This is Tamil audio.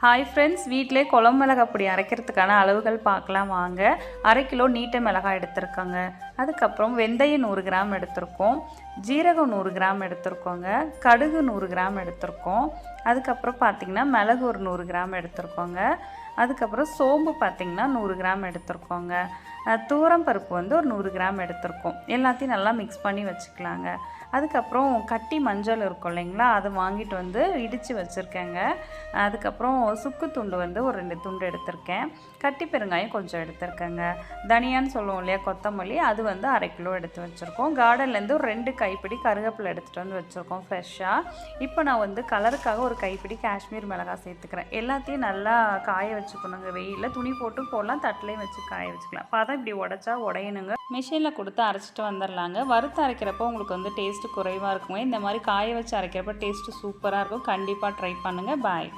ஹாய் ஃப்ரெண்ட்ஸ், வீட்டிலே குழம்பு மிளகாய் பொடி அரைக்கிறதுக்கான அளவுகள் பார்க்கலாம் வாங்க. 1/2 கிலோ நீட்ட மிளகாய் எடுத்துருக்கோங்க. அதுக்கப்புறம் வெந்தயம் 100 கிராம் எடுத்திருக்கோம், ஜீரகம் 100 கிராம் எடுத்திருக்கோங்க, கடுகு 100 கிராம் எடுத்திருக்கோம். அதுக்கப்புறம் பார்த்திங்கன்னா மிளகு ஒரு 100 கிராம் எடுத்திருக்கோங்க. அதுக்கப்புறம் சோம்பு பார்த்திங்கன்னா 100 கிராம் எடுத்திருக்கோங்க. தூரம் பருப்பு வந்து ஒரு 100 கிராம் எடுத்திருக்கோம். எல்லாத்தையும் நல்லா மிக்ஸ் பண்ணி வச்சுக்கலாங்க. அதுக்கப்புறம் கட்டி மஞ்சள் இருக்கும் இல்லைங்களா, அதை வாங்கிட்டு வந்து இடித்து வச்சுருக்கேங்க. அதுக்கப்புறம் சுக்கு துண்டு வந்து ஒரு 2 துண்டு எடுத்திருக்கேன். கட்டி பெருங்காயம் கொஞ்சம் எடுத்திருக்கேங்க. தனியான்னு சொல்லுவோம் இல்லையா, கொத்தமல்லி, அது வந்து 1/2 கிலோ எடுத்து வச்சுருக்கோம். கார்டன்லேருந்து ஒரு 2 கைப்பிடி கருவேப்பிலை எடுத்துகிட்டு வந்து வச்சுருக்கோம் ஃப்ரெஷ்ஷாக. இப்போ நான் வந்து கலருக்காக ஒரு கைப்பிடி காஷ்மீர் மிளகாய் சேர்த்துக்கிறேன். எல்லாத்தையும் நல்லா காய வச்சுக்கணுங்க. வெயிலில் துணி போட்டு போடலாம், தட்டிலையும் வச்சு காய வச்சுக்கலாம். பதம் இப்படி உடச்சா உடையணுங்க. மிஷினில் கொடுத்து அரைச்சிட்டு வந்துடலாங்க. வறுத்து அரைக்கிறப்போ உங்களுக்கு வந்து டேஸ்ட்டு குறைவாக இருக்குங்க. இந்த மாதிரி காய வச்சு அரைக்கிறப்ப டேஸ்ட்டு சூப்பராக இருக்கும். கண்டிப்பாக ட்ரை பண்ணுங்கள். பாய்.